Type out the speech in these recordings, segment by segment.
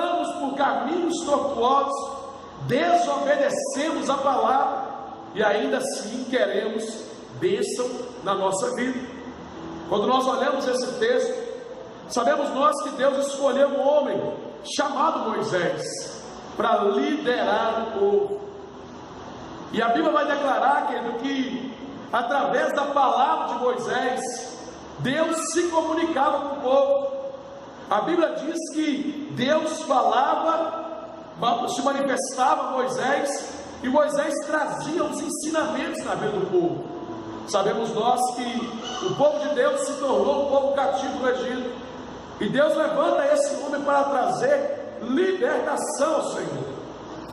andamos por caminhos tortuosos, desobedecemos a palavra e ainda assim queremos bênção na nossa vida. Quando nós olhamos esse texto, sabemos nós que Deus escolheu um homem chamado Moisés para liderar o povo. E a Bíblia vai declarar, querido, que através da palavra de Moisés, Deus se comunicava com o povo. A Bíblia diz que Deus falava, se manifestava a Moisés, e Moisés trazia os ensinamentos na vida do povo. Sabemos nós que o povo de Deus se tornou um povo cativo no Egito, e Deus levanta esse homem para trazer libertação ao Senhor.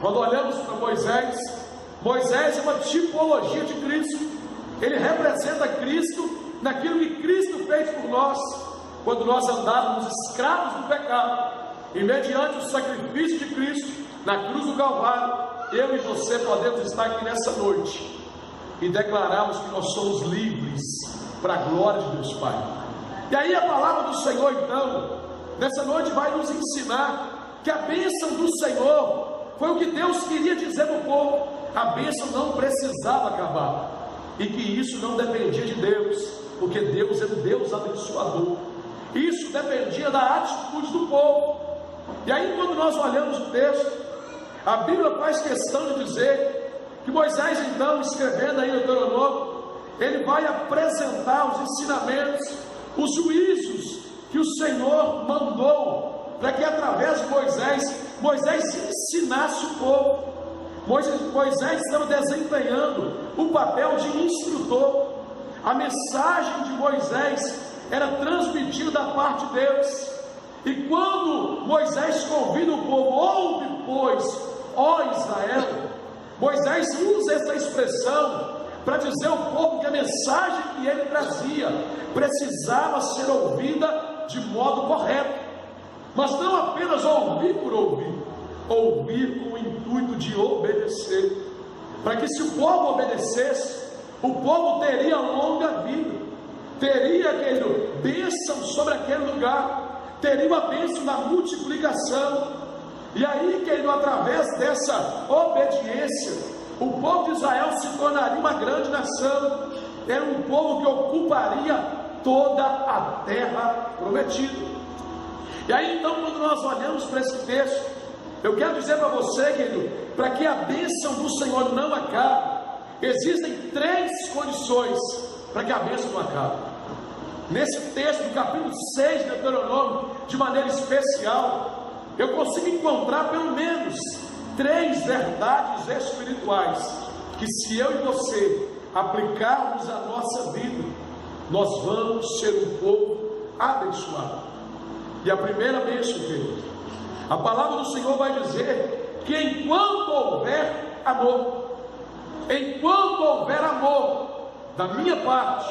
Quando olhamos para Moisés, Moisés é uma tipologia de Cristo. Ele representa Cristo naquilo que Cristo fez por nós, quando nós andávamos escravos do pecado, e mediante o sacrifício de Cristo na cruz do Calvário, eu e você podemos estar aqui nessa noite e declararmos que nós somos livres para a glória de Deus Pai. E aí a palavra do Senhor, então, nessa noite vai nos ensinar que a bênção do Senhor foi o que Deus queria dizer para o povo. A bênção não precisava acabar, e que isso não dependia de Deus, porque Deus é um Deus abençoador. Isso dependia da atitude do povo. E aí, quando nós olhamos o texto, a Bíblia faz questão de dizer que Moisés, então, escrevendo aí no Deuteronômio, ele vai apresentar os ensinamentos, os juízos que o Senhor mandou, para que através de Moisés ensinasse o povo. Moisés estava desempenhando o papel de instrutor. A mensagem de Moisés era transmitida da parte de Deus. E quando Moisés convida o povo, ouve, pois, ó Israel, Moisés usa essa expressão para dizer ao povo que a mensagem que ele trazia precisava ser ouvida de modo correto, mas não apenas ouvir por ouvir, ouvir com o intuito de obedecer, para que se o povo obedecesse, o povo teria longa vida, teria aquele bênção sobre aquele lugar, teria uma bênção na multiplicação. E aí, querido, através dessa obediência, o povo de Israel se tornaria uma grande nação, era um povo que ocuparia toda a terra prometida. E aí, então, quando nós olhamos para esse texto, eu quero dizer para você, querido, para que a bênção do Senhor não acabe, existem 3 condições para que a bênção não acabe. Nesse texto, do capítulo 6 de Deuteronômio, de maneira especial, eu consigo encontrar pelo menos 3 verdades espirituais, que se eu e você aplicarmos a nossa vida, nós vamos ser um povo abençoado. E a primeira bênção, querido, a palavra do Senhor vai dizer que enquanto houver amor, da minha parte,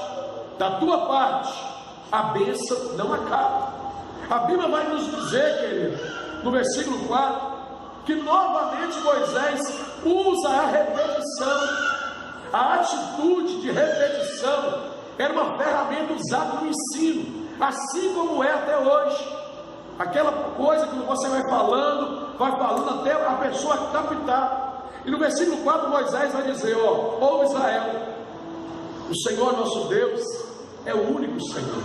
da tua parte, a bênção não acaba. A Bíblia vai nos dizer, querido, no versículo 4, que novamente Moisés usa a repetição. A atitude de repetição era uma ferramenta usada no ensino, assim como é até hoje. Aquela coisa que você vai falando até a pessoa captar. E no versículo 4 Moisés vai dizer, ó Israel, o Senhor nosso Deus é o único Senhor.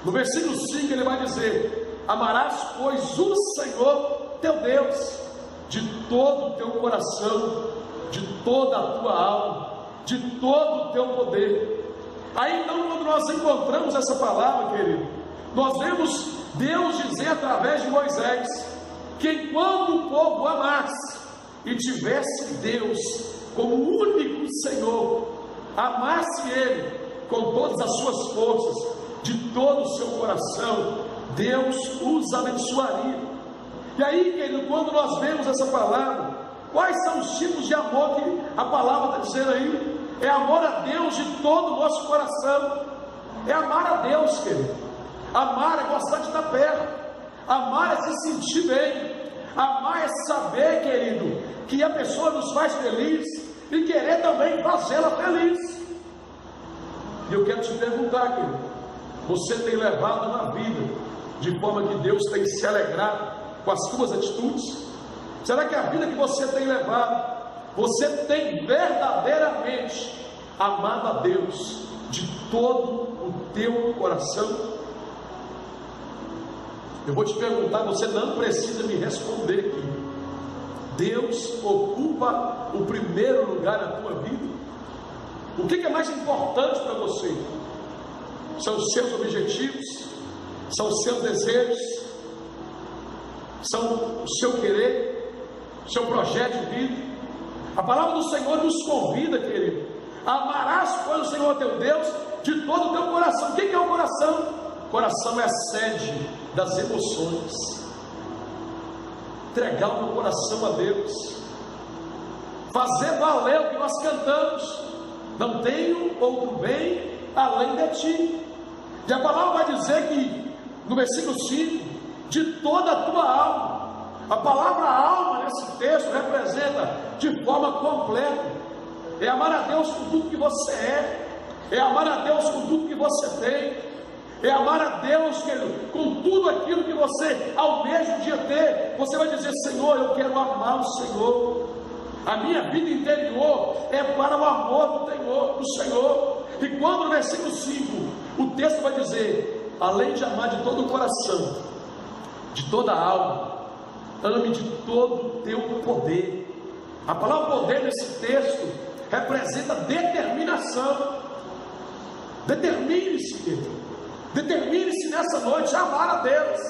No versículo 5 ele vai dizer, amarás pois o Senhor teu Deus de todo o teu coração, de toda a tua alma, de todo o teu poder. Aí então, quando nós encontramos essa palavra, querido, nós vemos Deus dizer através de Moisés, que enquanto o povo amasse e tivesse Deus como único Senhor, amasse Ele com todas as suas forças, de todo o seu coração, Deus os abençoaria. E aí, querido, quando nós vemos essa palavra, quais são os tipos de amor que a palavra está dizendo aí? É amor a Deus de todo o nosso coração, é amar a Deus, querido. Amar é gostar de estar perto, amar é se sentir bem, amar é saber, querido, que a pessoa nos faz feliz e querer também fazê-la feliz. E eu quero te perguntar, querido, você tem levado uma vida de forma que Deus tem se alegrado com as tuas atitudes? Será que a vida que você tem levado, você tem verdadeiramente amado a Deus de todo o teu coração? Eu vou te perguntar, você não precisa me responder aqui. Deus ocupa o primeiro lugar na tua vida? O que é mais importante para você? São os seus objetivos? São os seus desejos? São o seu querer? O seu projeto de vida? A palavra do Senhor nos convida, querido, a amarás, pois, o Senhor teu Deus de todo o teu coração. O que é o coração? O coração é a sede das emoções. Entregar o meu coração a Deus, fazer valer o que nós cantamos: não tenho outro bem além de ti. E a palavra vai dizer que, no versículo 5, de toda a tua alma. A palavra alma nesse texto representa de forma completa. É amar a Deus com tudo que você é amar a Deus com tudo que você tem, é amar a Deus com tudo aquilo que você almeja um dia ter. Você vai dizer: Senhor, eu quero amar o Senhor, a minha vida interior é para o amor do Senhor. E quando no versículo 5 o texto vai dizer: além de amar de todo o coração, de toda a alma, ame de todo o teu poder. A palavra poder nesse texto representa determinação. Determine-se, querido. Determine-se nessa noite a amar a Deus.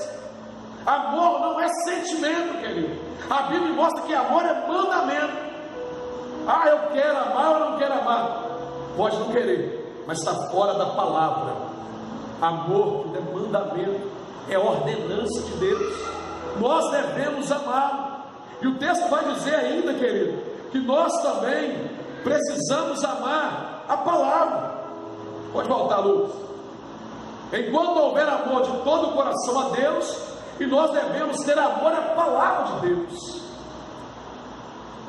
Amor não é sentimento, querido. A Bíblia mostra que amor é mandamento. Ah, eu quero amar ou não quero amar? Pode não querer, mas está fora da palavra. Amor é mandamento, é ordenança de Deus. Nós devemos amar. E o texto vai dizer ainda, querido, que nós também precisamos amar a palavra. Pode voltar, Lucas. Enquanto houver amor de todo o coração a Deus, e nós devemos ter amor à palavra de Deus.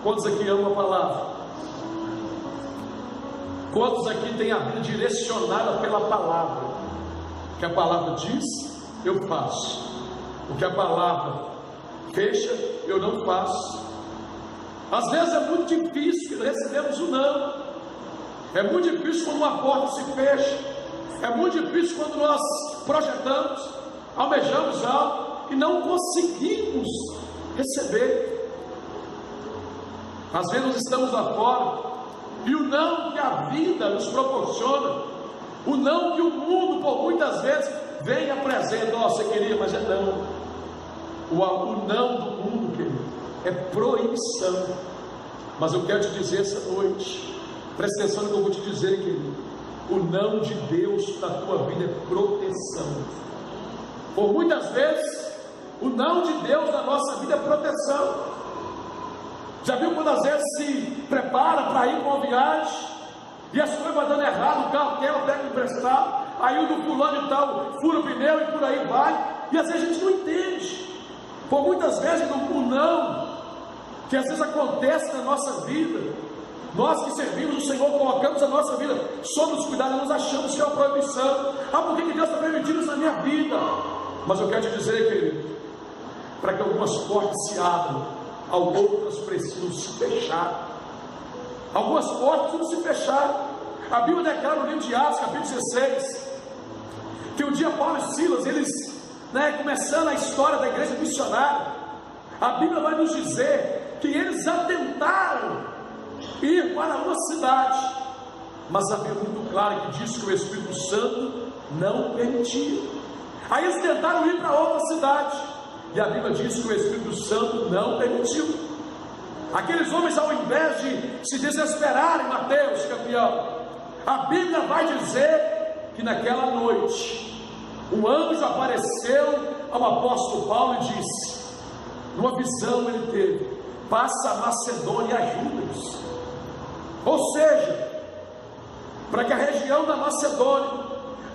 Quantos aqui amam a palavra? Quantos aqui têm a vida direcionada pela palavra? O que a palavra diz, eu faço. O que a palavra fecha, eu não faço. Às vezes é muito difícil recebermos o não. É muito difícil quando uma porta se fecha. É muito difícil quando nós projetamos, almejamos algo e não conseguimos receber. Às vezes nós estamos lá fora e o não que a vida nos proporciona, o não que o mundo por muitas vezes vem e apresenta: ó, você queria, mas é não. O não do mundo, querido, é proibição. Mas eu quero te dizer essa noite, presta atenção no que eu vou te dizer, querido: o não de Deus na tua vida é proteção. Por muitas vezes, o não de Deus na nossa vida é proteção. Já viu quando às vezes se prepara para ir para uma viagem e as coisas vão dando errado, o carro quebra, pega emprestado, aí o do fulano e tal fura o pneu e por aí vai, e às vezes a gente não entende. Por muitas vezes o não que às vezes acontece na nossa vida, nós que servimos o Senhor, colocamos a nossa vida sob os cuidados, nós achamos que é uma proibição. Ah, por que Deus está permitindo isso na minha vida? Mas eu quero te dizer, querido, para que algumas portas se abram, outras precisam se fechar. Algumas portas precisam se fechar. A Bíblia declara no livro de Atos, capítulo 16, que um dia Paulo e Silas, eles, começando a história da igreja missionária, a Bíblia vai nos dizer que eles atentaram ir para uma cidade, mas a Bíblia é muito clara que diz que o Espírito Santo não permitia. Aí eles tentaram ir para outra cidade, e a Bíblia diz que o Espírito Santo não permitiu. Aqueles homens, ao invés de se desesperarem, Mateus, campeão, a Bíblia vai dizer que naquela noite um anjo apareceu ao apóstolo Paulo e disse, numa visão ele teve: passa a Macedônia e ajuda-nos. Ou seja, para que a região da Macedônia,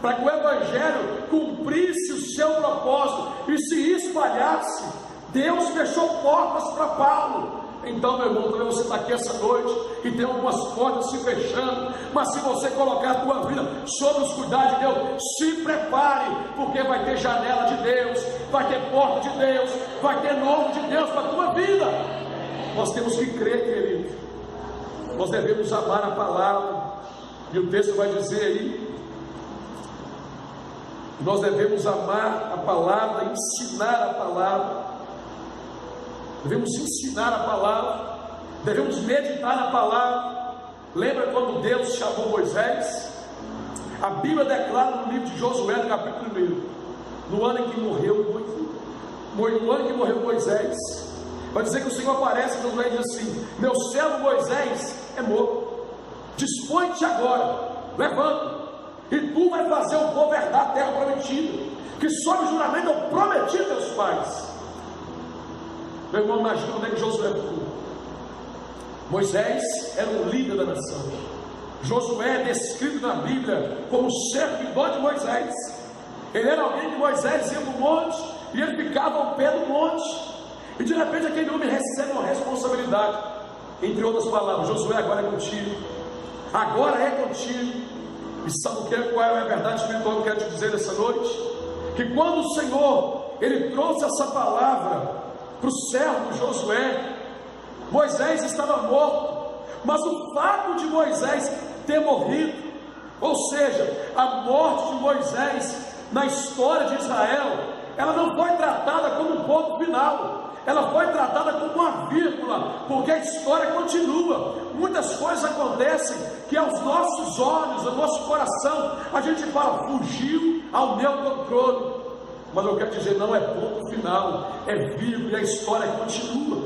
para que o Evangelho cumprisse o seu propósito e se espalhasse, Deus fechou portas para Paulo, Então, meu irmão, talvez você está aqui essa noite e tem algumas portas se fechando, mas se você colocar a tua vida sob os cuidados de Deus, se prepare, porque vai ter janela de Deus, vai ter porta de Deus, vai ter nome de Deus para a tua vida. Nós temos que crer, querido. Nós devemos amar a palavra, e o texto vai dizer aí, nós devemos amar a palavra, ensinar a palavra. Devemos ensinar a palavra, devemos meditar na palavra. Lembra quando Deus chamou Moisés? A Bíblia declara no livro de Josué, no capítulo 1, no ano em que morreu Moisés, vai dizer que o Senhor aparece e Josué diz assim: meu servo Moisés é morto, dispõe-te agora, levanta, e tu vai fazer o povo herdar a terra prometida, que sob juramento eu prometi a teus pais. Meu irmão, imagina onde é que Josué ficou. Moisés era um líder da nação. Josué é descrito na Bíblia como servidor de Moisés. Ele era alguém que Moisés ia para o monte e ele ficava ao pé do monte. E de repente aquele homem recebe uma responsabilidade. Entre outras palavras: Josué, agora é contigo. Agora é contigo. E sabe qual é a verdade espiritual que eu quero te dizer nessa noite? Que quando o Senhor Ele trouxe essa palavra para o servo Josué, Moisés estava morto, mas o fato de Moisés ter morrido, ou seja, a morte de Moisés na história de Israel, ela não foi tratada como um ponto final, ela foi tratada como uma vírgula, porque a história continua. Muitas coisas acontecem que aos nossos olhos, ao nosso coração, a gente fala: fugiu ao meu controle. Mas eu quero dizer, não é ponto final, é vírgula, e a história continua.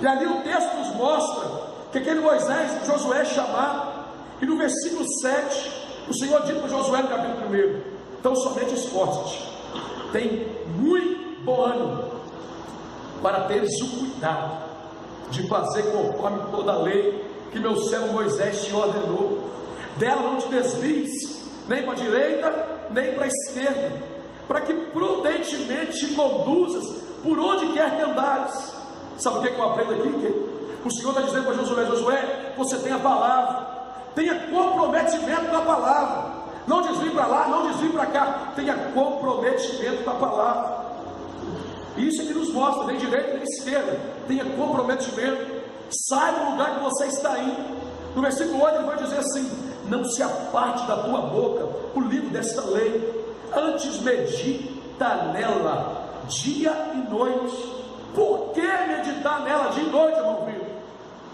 E ali o texto nos mostra que aquele Moisés, Josué é chamado, e no versículo 7, o Senhor diz para Josué no capítulo 1: então somente esforça-te, tem muito bom ânimo, para teres o cuidado de fazer conforme toda a lei que meu servo Moisés te ordenou. Dela não te desvies, nem para a direita, nem para a esquerda, para que prudentemente te conduzas por onde quer que andares. Sabe o que eu aprendo aqui? O Senhor está dizendo para Josué: Josué, você tem a palavra, tenha comprometimento com a palavra, não desvie para lá, não desvie para cá, tenha comprometimento com a palavra. Isso é que nos mostra, nem direita nem esquerda, tenha comprometimento, saiba o lugar que você está indo. No versículo 8 ele vai dizer assim: não se aparte da tua boca o livro desta lei, antes medita nela dia e noite. Por que meditar nela dia e noite, irmão filho?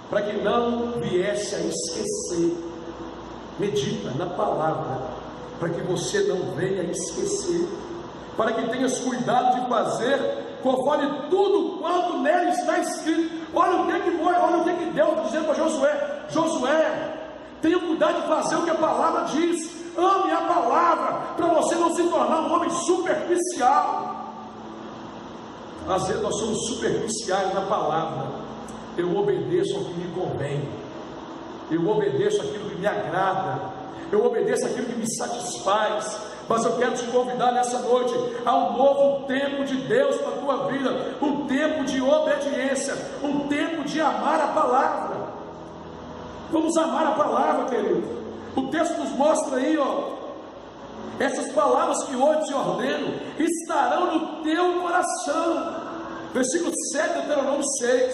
Para que não viesse a esquecer. Medita na palavra, para que você não venha a esquecer, para que tenhas cuidado de fazer conforme tudo quanto nele está escrito. Olha o que Deus está dizendo para Josué: Josué, tenha cuidado de fazer o que a palavra diz, ame a palavra, para você não se tornar um homem superficial. Às vezes nós somos superficiais na palavra. Eu obedeço ao que me convém, eu obedeço aquilo que me agrada, eu obedeço aquilo que me satisfaz. Mas eu quero te convidar nessa noite a um novo tempo de Deus para a tua vida, um tempo de obediência, um tempo de amar a palavra. Vamos amar a palavra, querido. O texto nos mostra aí, essas palavras que hoje te ordeno estarão no teu coração. Versículo 7 de Deuteronômio 6.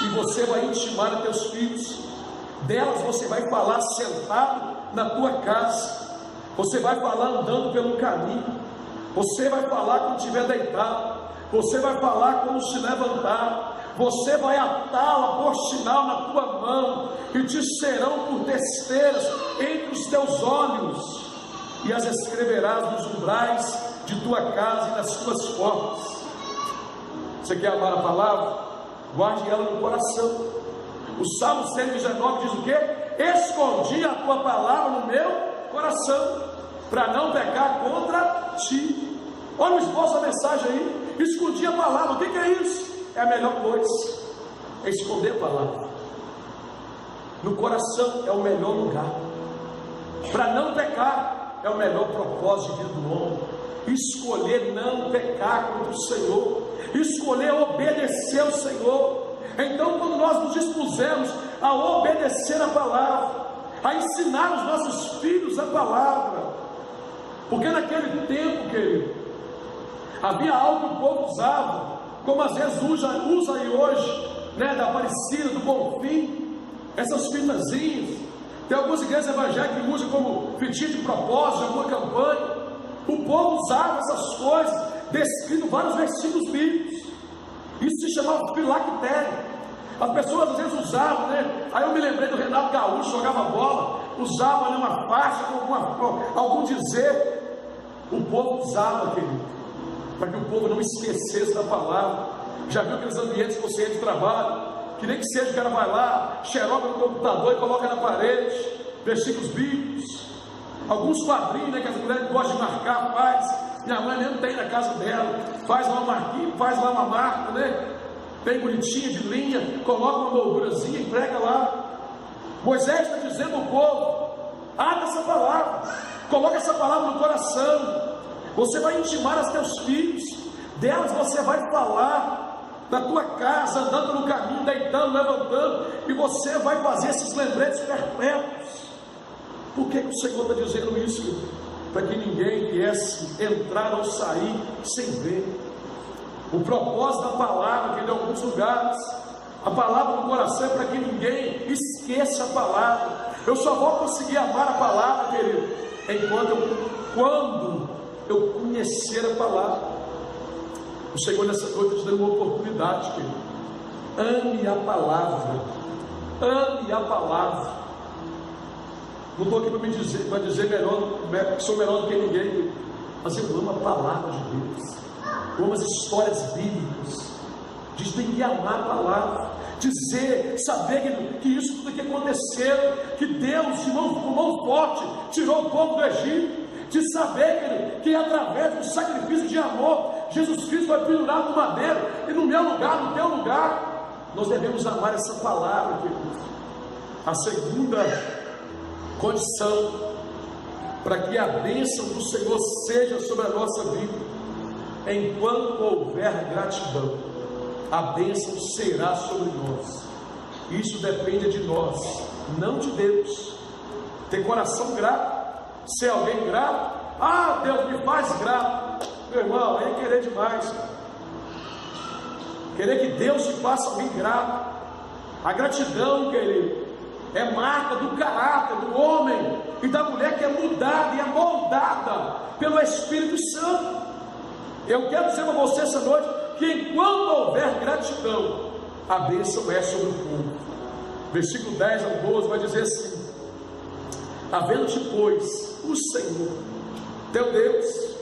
E você vai intimar a teus filhos, delas você vai falar sentado na tua casa, você vai falar andando pelo caminho, você vai falar quando estiver deitado, você vai falar quando se levantar, você vai atá-la por sinal na tua mão, e te serão por testeiras entre os teus olhos, e as escreverás nos umbrais de tua casa e nas tuas portas. Você quer amar a palavra? Guarde ela no coração. O Salmo 119 diz o quê? Escondi a tua palavra no meu coração, para não pecar contra ti. Olha o esboço da mensagem aí. Escondi a palavra. O que é isso? É a melhor coisa, é esconder a palavra no coração. É o melhor lugar para não pecar, é o melhor propósito de vida do homem. Escolher não pecar contra o Senhor, escolher obedecer ao Senhor. Então, quando nós nos dispusemos a obedecer a palavra, a ensinar os nossos filhos a palavra, porque naquele tempo, querido, havia algo que o povo usava, como às vezes usa aí hoje, né, da Aparecida, do Bonfim, essas fitazinhas. Tem algumas igrejas evangélicas que usam como fitinha de propósito, alguma campanha. O povo usava essas coisas, descrito vários versículos bíblicos. Isso se chamava filactério. As pessoas às vezes usavam, né? Aí eu me lembrei do Renato Gaúcho, jogava bola, usava ali uma faixa com algum dizer. O povo usava, querido, para que o povo não esquecesse da palavra. Já viu aqueles ambientes que você entra de trabalho, que nem que seja o cara vai lá, xeroca no computador e coloca na parede, versículos bíblicos, alguns quadrinhos, né, que as mulheres gostam de marcar, faz. Minha mãe mesmo tem na casa dela, faz lá uma marquinha, faz lá uma marca, né, bem bonitinha, de linha, coloca uma moldurazinha e prega lá. Moisés está dizendo ao povo: abra essa palavra, coloca essa palavra no coração. Você vai intimar aos teus filhos, delas você vai falar na tua casa, andando no caminho, deitando, levantando, e você vai fazer esses lembretes perpétuos. Por que o Senhor está dizendo isso? Para que ninguém viesse entrar ou sair sem ver. O propósito da palavra, que em alguns lugares, a palavra no coração é para que ninguém esqueça a palavra. Eu só vou conseguir amar a palavra, querido, quando eu conhecer a palavra. O Senhor nessa noite te dando uma oportunidade, querido. Ame a palavra. Ame a palavra. Não estou aqui para dizer melhor, que sou melhor do que ninguém, mas eu amo a palavra de Deus. Eu amo as histórias bíblicas. Diz que tem que amar a palavra. Dizer, saber que isso tudo que aconteceu, que Deus, de mão forte, tirou o povo do Egito. De saber que através do sacrifício de amor, Jesus Cristo foi pendurado no madeiro, e no meu lugar, no teu lugar, nós devemos amar essa palavra, querido. A segunda condição para que a bênção do Senhor seja sobre a nossa vida, enquanto houver gratidão, a bênção será sobre nós. Isso depende de nós, não de Deus. Ter coração grato, ser alguém grato. Ah, Deus me faz grato. Meu irmão, é querer demais. Querer que Deus te faça alguém grato. A gratidão, querido, é marca do caráter do homem e da mulher que é mudada e é moldada pelo Espírito Santo. Eu quero dizer para você essa noite que enquanto houver gratidão, a bênção é sobre o povo. Versículo 10 ao 12 vai dizer assim: havendo-te, pois, o Senhor teu Deus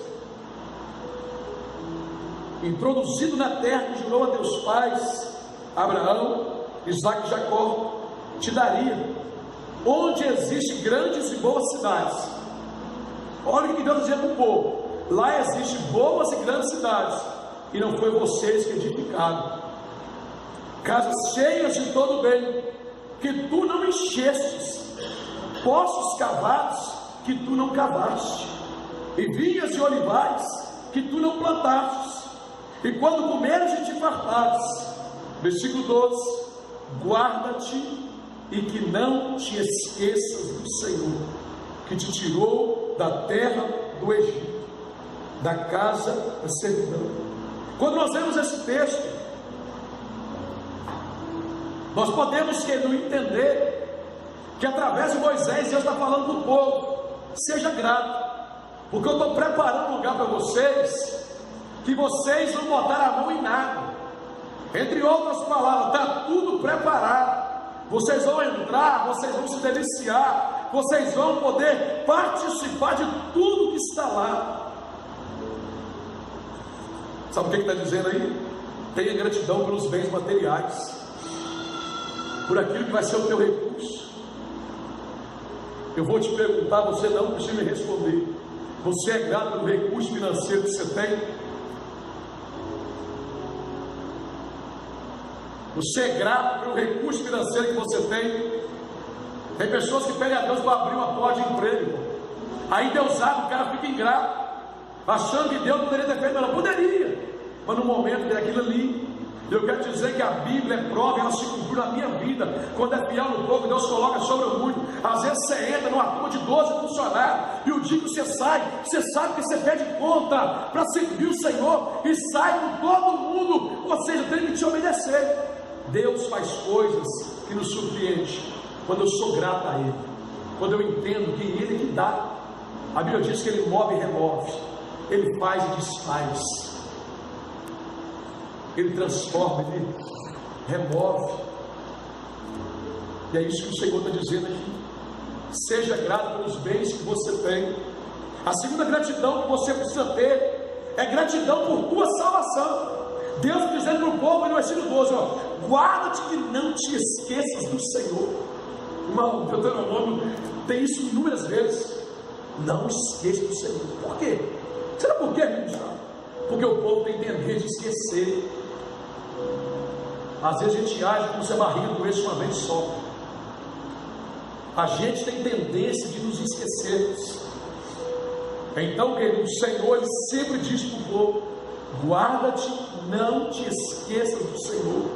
introduzido na terra que jurou a teus pais, Abraão, Isaque e Jacó, te daria, onde existem grandes e boas cidades. Olha o que Deus dizia para o povo: lá existem boas e grandes cidades, e não foi vocês que edificaram, casas cheias de todo bem, que tu não enchestes, poços cavados que tu não cavaste, e vinhas e olivais que tu não plantaste. E quando comeres e te fartares, versículo 12, guarda-te e que não te esqueças do Senhor, que te tirou da terra do Egito, da casa da servidão. Quando nós vemos esse texto, nós podemos entender que através de Moisés Deus está falando para o povo: seja grato, porque eu estou preparando um lugar para vocês, que vocês não botaram a mão em nada. Entre outras palavras, está tudo preparado. Vocês vão entrar, vocês vão se deliciar, vocês vão poder participar de tudo que está lá. Sabe o que está dizendo aí? Tenha gratidão pelos bens materiais, por aquilo que vai ser o teu recurso. Eu vou te perguntar, você não precisa me responder: você é grato pelo recurso financeiro que você tem? Você é grato pelo recurso financeiro que você tem? Tem pessoas que pedem a Deus para abrir uma porta de emprego, aí Deus abre, o cara fica ingrato, achando que Deus poderia ter feito. Não poderia, mas no momento é aquilo ali. Eu quero dizer que a Bíblia é prova, ela se cumpriu na minha vida. Quando é fiel no pouco, Deus coloca sobre o muito. Às vezes você entra numa turma de 12 funcionários, e o dia que você sai, você sabe que você pede conta para servir o Senhor, e sai com todo mundo, ou seja, tem que te obedecer. Deus faz coisas que nos surpreende, quando eu sou grato a Ele, quando eu entendo que Ele que dá. A Bíblia diz que Ele move e remove, Ele faz e desfaz, Ele transforma, Ele remove. E é isso que o Senhor está dizendo aqui. Seja grato pelos bens que você tem. A segunda gratidão que você precisa ter é gratidão por tua salvação. Deus dizendo para o povo no versículo 12, guarda-te que não te esqueças do Senhor. Irmão, Deuteronômio tem isso inúmeras vezes. Não esqueça do Senhor. Por quê? Será por quê, irmão? Porque o povo tem tendência de esquecer. Às vezes a gente age como se a barriga doesse uma vez só. A gente tem tendência de nos esquecermos. Então, querido, o Senhor ele sempre diz para o povo: guarda-te, não te esqueças do Senhor,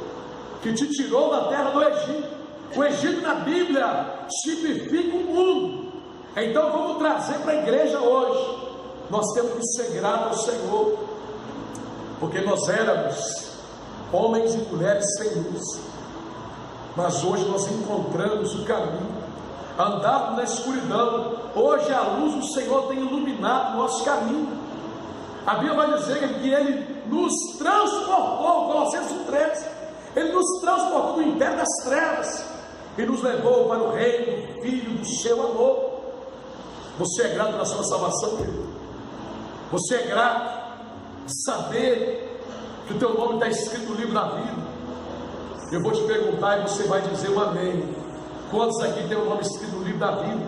que te tirou da terra do Egito. O Egito na Bíblia tipifica o mundo. Então vamos trazer para a igreja hoje. Nós temos que ser gratos ao Senhor, porque nós éramos homens e mulheres sem luz, mas hoje nós encontramos o caminho. Andávamos na escuridão, hoje a luz do Senhor tem iluminado o nosso caminho. A Bíblia vai dizer que Ele nos transportou, Colossenses 1,13, Ele nos transportou do império das trevas e nos levou para o reino do Filho do seu amor. Você é grato pela sua salvação, querido? Você é grato de saber que o teu nome está escrito no livro da vida? Eu vou te perguntar e você vai dizer um amém. Quantos aqui tem o nome escrito no livro da vida?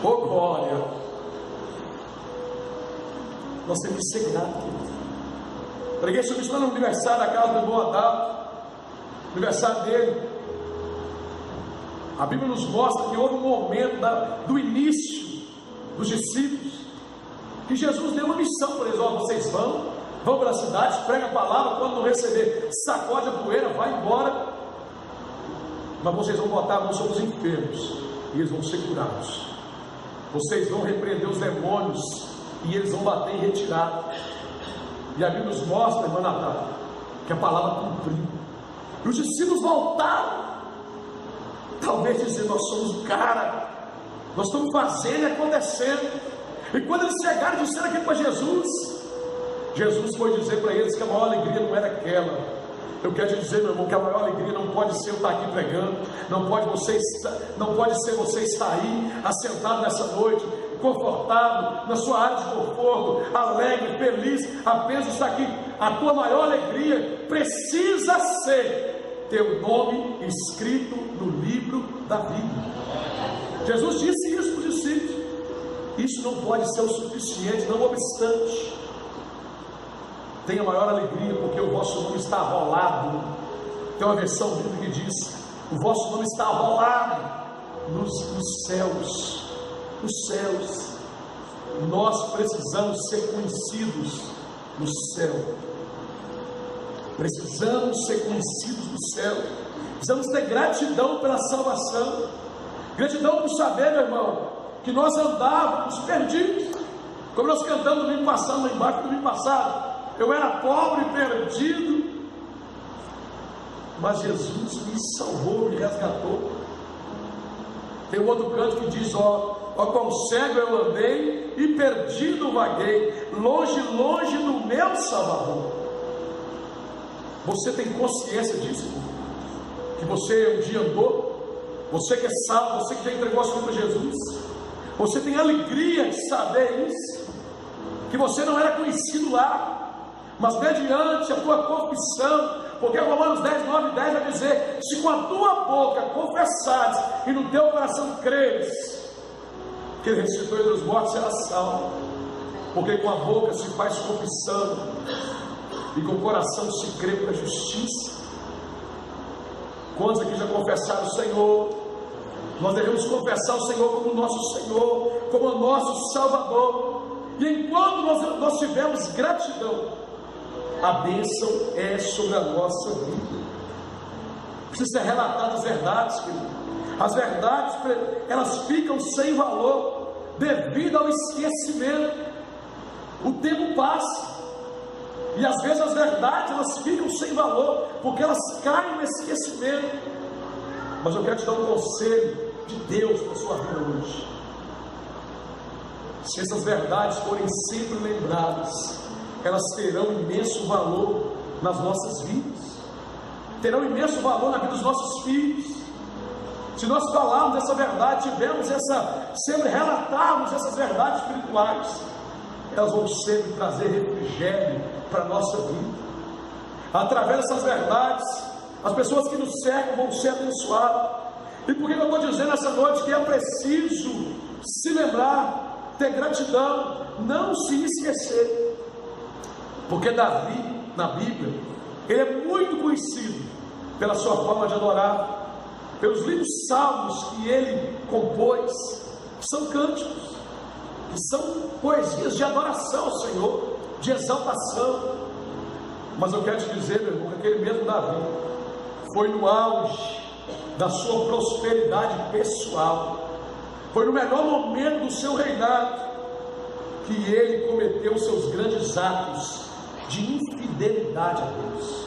Oh glória! Nós temos que ser gratos, querido. Preguei sobre isso no aniversário da casa do irmão Adalto, aniversário dele. A Bíblia nos mostra que houve um momento do início dos discípulos, que Jesus deu uma missão para eles: vocês vão para a cidade, pregam a palavra, quando não receber, sacode a poeira, vai embora, mas vocês vão botar a mão sobre os enfermos, e eles vão ser curados. Vocês vão repreender os demônios, e eles vão bater em retirada. E a Bíblia nos mostra, irmã Natália, que a palavra cumpriu. E os discípulos voltaram, talvez dizendo: nós somos o cara, nós estamos fazendo e acontecendo. E quando eles chegaram e disseram aquilo para Jesus, Jesus foi dizer para eles que a maior alegria não era aquela. Eu quero te dizer, meu irmão, que a maior alegria não pode ser eu estar aqui pregando, não pode ser você estar aí assentado nessa noite, confortável, na sua área de conforto, alegre, feliz, apenas estar aqui. A tua maior alegria precisa ser teu nome escrito no livro da vida. Jesus disse isso para os discípulos. Isso não pode ser o suficiente, não obstante, tenha maior alegria, porque o vosso nome está arrolado. Tem uma versão bíblica que diz: o vosso nome está arrolado nos céus. Nos céus. Nós precisamos ser conhecidos no céu. Precisamos ser conhecidos no céu. Precisamos ter gratidão pela salvação. Gratidão por saber, meu irmão, que nós andávamos perdidos, como nós cantamos no domingo passado, lá embaixo, no domingo passado. Eu era pobre e perdido, mas Jesus me salvou, me resgatou. Tem um outro canto que diz: ó quão cego eu andei e perdido vaguei, longe, longe do meu Salvador. Você tem consciência disso? Que você um dia andou? Você que é salvo, você que já entregou a sua vida a Jesus, você tem alegria de saber isso? Que você não era conhecido lá, mas mediante a tua confissão, porque Romanos 10, 9 e 10 vai dizer: se com a tua boca confessares e no teu coração creres que Ele ressuscitou entre os mortos, será salvo. Porque com a boca se faz confissão e com o coração se crê para a justiça. Quantos aqui já confessaram o Senhor? Nós devemos confessar o Senhor como nosso Senhor, como o nosso Salvador. E enquanto nós tivermos gratidão, a bênção é sobre a nossa vida. Precisa ser relatadas as verdades, querido. As verdades, elas ficam sem valor devido ao esquecimento. O tempo passa e às vezes as verdades elas ficam sem valor porque elas caem no esquecimento. Mas eu quero te dar um conselho de Deus para a sua vida hoje. Se essas verdades forem sempre lembradas, elas terão imenso valor nas nossas vidas, terão imenso valor na vida dos nossos filhos. Se nós falarmos essa verdade, sempre relatarmos essas verdades espirituais, elas vão sempre trazer refrigério para a nossa vida. Através dessas verdades, as pessoas que nos cercam vão ser abençoadas. E por que eu estou dizendo essa noite que é preciso se lembrar, ter gratidão, não se esquecer? Porque Davi, na Bíblia, ele é muito conhecido pela sua forma de adorar, pelos lindos salmos que ele compôs, que são cânticos, que são poesias de adoração ao Senhor, de exaltação. Mas eu quero te dizer, meu irmão, que aquele mesmo Davi foi no auge da sua prosperidade pessoal, foi no melhor momento do seu reinado que ele cometeu os seus grandes atos de infidelidade a Deus.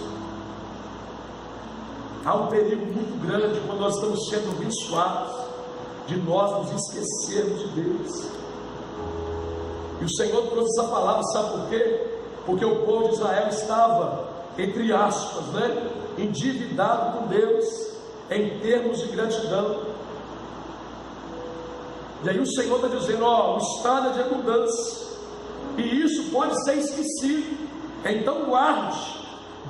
Há um perigo muito grande quando nós estamos sendo abençoados de nós nos esquecermos de Deus. E o Senhor trouxe essa palavra, sabe por quê? Porque o povo de Israel estava, entre aspas, endividado com Deus em termos de gratidão. E aí o Senhor está dizendo: o estado é de abundância, e isso pode ser esquecido. Então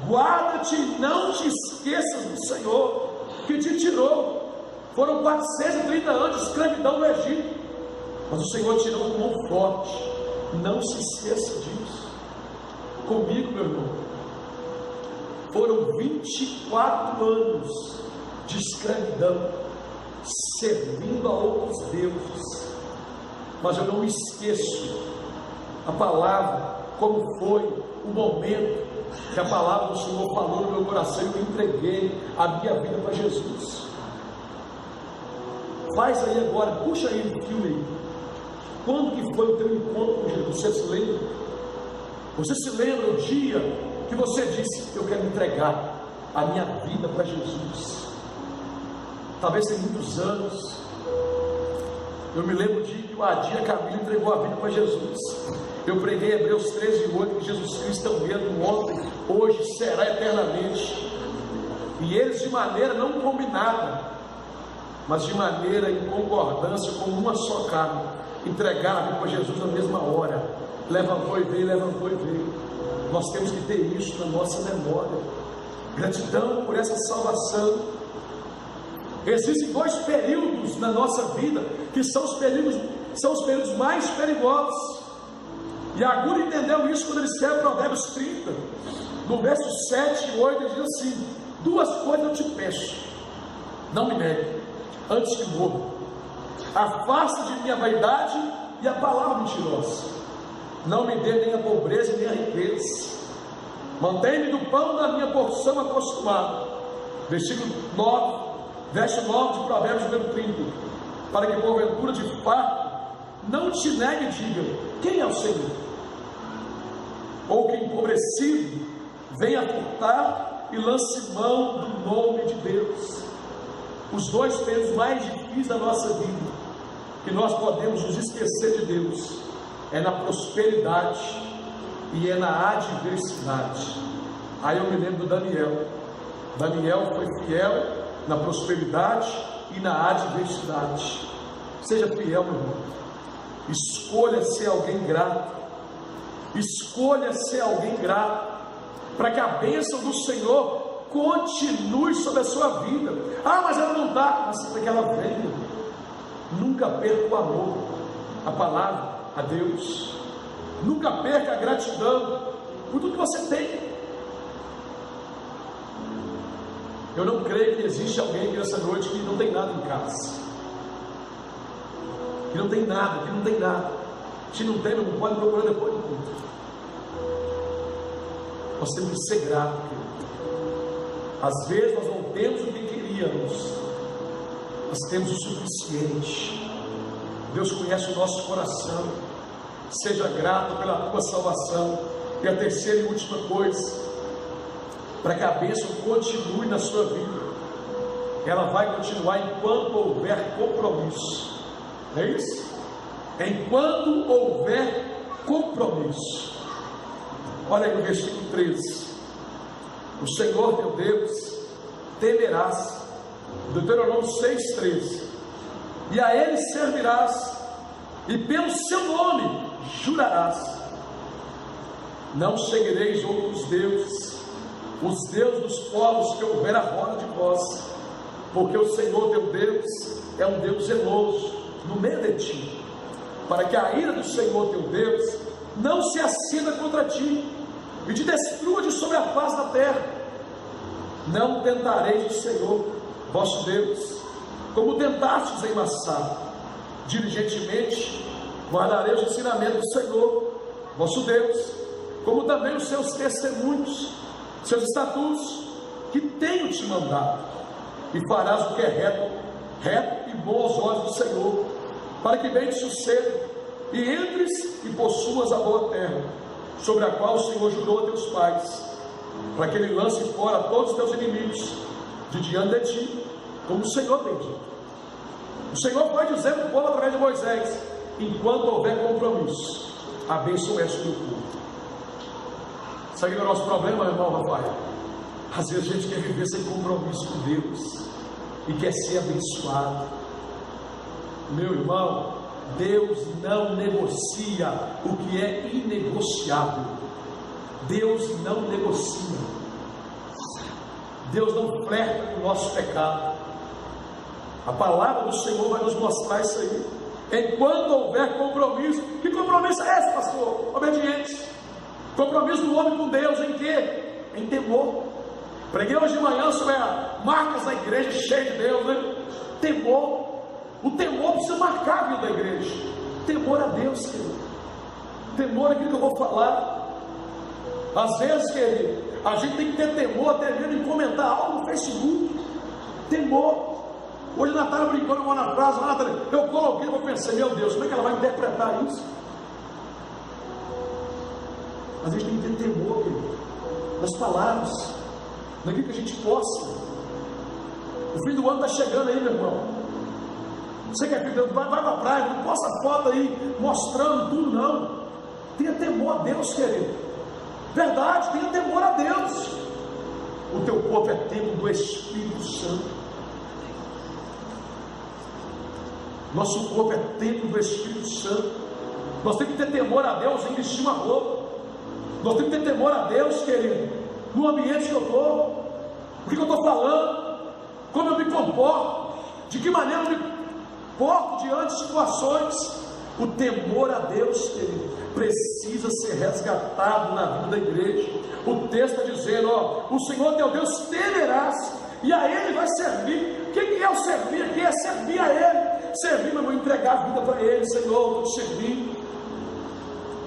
guarda-te e não te esqueças do Senhor que te tirou. Foram 430 anos de escravidão no Egito, mas o Senhor tirou com mão forte. Não se esqueça disso. Comigo, meu irmão, foram 24 anos de escravidão, servindo a outros deuses, mas eu não me esqueço a palavra, como foi o momento que a palavra do Senhor falou no meu coração e eu entreguei a minha vida para Jesus. Faz aí agora, puxa aí o filme aí. Quando que foi o teu encontro com Jesus? Você se lembra? Você se lembra o dia que você disse: eu quero entregar a minha vida para Jesus? Talvez tem muitos anos. Eu me lembro de que o Adia Camilo entregou a vida para Jesus. Eu preguei Hebreus 13:8, que Jesus Cristo é o mesmo ontem, hoje, será eternamente. E eles, de maneira não combinada, mas de maneira em concordância, como uma só carne, entregaram a vida para Jesus na mesma hora. Levantou e veio, levantou e veio. Nós temos que ter isso na nossa memória. Gratidão por essa salvação. Existem dois períodos na nossa vida que são os períodos mais perigosos. E Aguro entendeu isso quando ele escreve Provérbios 30, no verso 7 e 8, ele diz assim: duas coisas eu te peço, não me negue, antes que morra: afasta de mim a vaidade e a palavra mentirosa, não me dê nem a pobreza nem a riqueza, mantém-me do pão da minha porção acostumada. Versículo 9, verso 9 de Provérbios número 30, para que porventura de fato não te negue e diga: quem é o Senhor? Ou que empobrecido venha furtar e lance mão do nome de Deus. Os dois períodos mais difíceis da nossa vida, que nós podemos nos esquecer de Deus, é na prosperidade e é na adversidade. Aí eu me lembro do Daniel. Daniel foi fiel na prosperidade e na adversidade. Seja fiel, meu irmão. Escolha ser alguém grato. Escolha ser alguém grato, para que a bênção do Senhor continue sobre a sua vida. Mas ela não está, mas para que ela venha. Nunca perca o amor, a palavra, a Deus. Nunca perca a gratidão por tudo que você tem. Eu não creio que existe alguém aqui nessa noite que não tem nada em casa, que não tem nada, que não tem nada. Se não tem, não pode procurar depois do culto. Nós temos que ser gratos. Às vezes nós não temos o que queríamos, nós temos o suficiente. Deus conhece o nosso coração. Seja grato pela tua salvação. E a terceira e última coisa, para que a bênção continue na sua vida, ela vai continuar enquanto houver compromisso. É isso? Enquanto houver compromisso. Olha aí no versículo 13: o Senhor teu Deus temerás, Deuteronômio 6,13, e a Ele servirás, e pelo seu nome jurarás. Não seguireis outros deuses, os deuses dos povos que houver à roda de vós, porque o Senhor teu Deus é um Deus zeloso no meio de ti, para que a ira do Senhor teu Deus não se acenda contra ti, e te destrua de sobre a face da terra. Não tentareis o Senhor vosso Deus, como tentastes em Massá. Diligentemente guardareis o ensinamento do Senhor vosso Deus, como também os seus testemunhos, seus estatutos, que tenho te mandado, e farás o que é reto e bom aos olhos do Senhor, para que bem te suceda, e entres e possuas a boa terra, sobre a qual o Senhor jurou a teus pais, para que Ele lance fora todos os teus inimigos de diante de ti, como o Senhor tem dito. O Senhor foi dizendo para o povo através de Moisés: enquanto houver compromisso, a bênção é sobre o povo. Sabe o nosso problema, irmão Rafael? Às vezes a gente quer viver sem compromisso com Deus e quer ser abençoado. Meu irmão, Deus não negocia o que é inegociável. Deus não negocia. Deus não flerta com o nosso pecado. A palavra do Senhor vai nos mostrar isso aí. Enquanto houver compromisso. Que compromisso é esse, pastor? Obediência. Compromisso do homem com Deus em quê? Em temor. Preguei hoje de manhã sobre marcas da igreja cheia de Deus, né? Temor. O temor precisa marcar a vida da igreja. Temor a Deus, querido. Temor é aquilo que eu vou falar. Às vezes, querido, a gente tem que ter temor até mesmo em comentar algo no Facebook. Temor. Hoje a Natália brincando com uma frase, Natália, eu coloquei, eu pensei, meu Deus, como é que ela vai interpretar isso? Mas a gente tem que ter temor, querido, das palavras, daquilo que a gente posta. O fim do ano está chegando aí, meu irmão. Você quer que vai para a praia, não posta foto aí mostrando tudo, não. Tenha temor a Deus, querido. Verdade, tenha temor a Deus. O teu corpo é templo do Espírito Santo. Nosso corpo é templo do Espírito Santo. Nós temos que ter temor a Deus em vestir uma roupa. Nós temos que ter temor a Deus, querido, no ambiente que eu estou. O que eu estou falando? Como eu me comporto? De que maneira eu me porto diante de situações? O temor a Deus, querido, precisa ser resgatado na vida da igreja. O texto está dizendo, o Senhor teu Deus temerás, e a Ele vai servir. O que é o servir aqui? É servir a Ele. Servir, mas vou entregar a vida para Ele. Senhor, estou te servindo.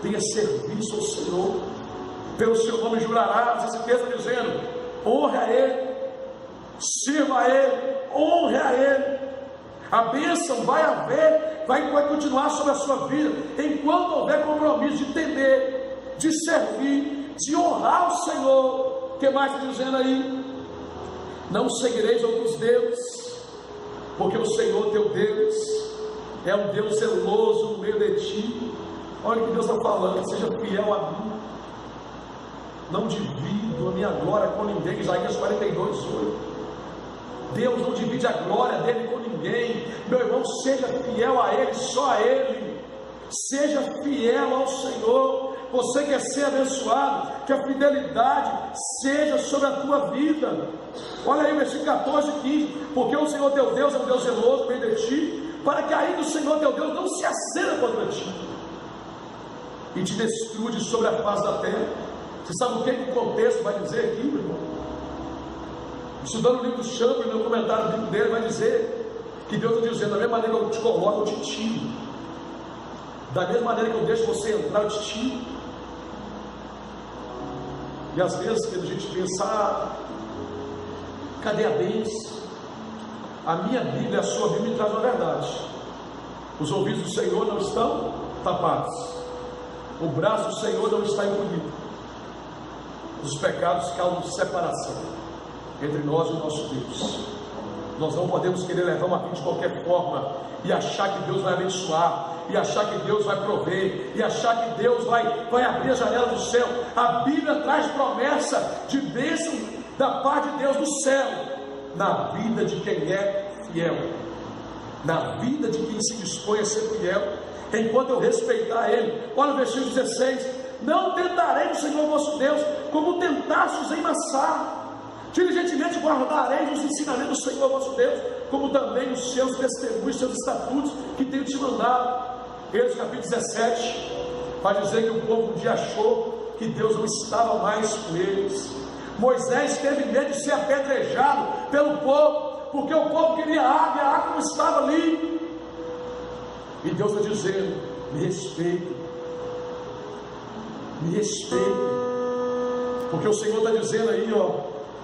Tenha serviço ao Senhor. Pelo seu nome jurarás. Esse texto está dizendo, honre a Ele, sirva a Ele, honre a Ele. A bênção vai haver, vai continuar sobre a sua vida, enquanto houver compromisso de temer, de servir, de honrar o Senhor. O que mais está dizendo aí? Não seguireis outros deuses, porque o Senhor teu Deus é um Deus zeloso no meio de ti. Olha o que Deus está falando: seja fiel a mim, não divido a minha glória com ninguém. Isaías 42:8. Deus não divide a glória dele com ninguém. Meu irmão, seja fiel a Ele, só a Ele. Seja fiel ao Senhor. Você quer ser abençoado, que a fidelidade seja sobre a tua vida. Olha aí o versículo 14 e 15. Porque o Senhor teu Deus é um Deus zeloso no meio de ti, para que ainda o Senhor teu Deus não se acenda contra ti e te destrua de sobre a face da terra. Você sabe o que o contexto vai dizer aqui, meu irmão? Estudando o livro do Chambre, no comentário do livro dele, vai dizer que Deus está dizendo: da mesma maneira que eu te coloco, eu te tiro. Da mesma maneira que eu deixo você entrar, eu te tiro. E às vezes, quando a gente pensa, cadê a bênção? A minha Bíblia, a sua Bíblia me traz uma verdade. Os ouvidos do Senhor não estão tapados, o braço do Senhor não está encolhido. Os pecados causam separação entre nós e o nosso Deus. Nós não podemos querer levar uma vida de qualquer forma e achar que Deus vai abençoar, e achar que Deus vai prover, e achar que Deus vai abrir a janela do céu. A Bíblia traz promessa de bênção da parte de Deus no céu, na vida de quem é fiel, na vida de quem se dispõe a ser fiel, enquanto eu respeitar Ele. Olha o versículo 16: não tentarei o Senhor vosso Deus, como tentastes em Massá. Diligentemente guardareis os ensinamentos do Senhor vosso Deus, como também os seus testemunhos, seus estatutos, que tenho te mandado. Êxodo capítulo 17, vai dizer que o povo um dia achou que Deus não estava mais com eles. Moisés teve medo de ser apedrejado pelo povo, porque o povo queria água, e a água não estava ali. E Deus está dizendo: me respeite, porque o Senhor está dizendo aí,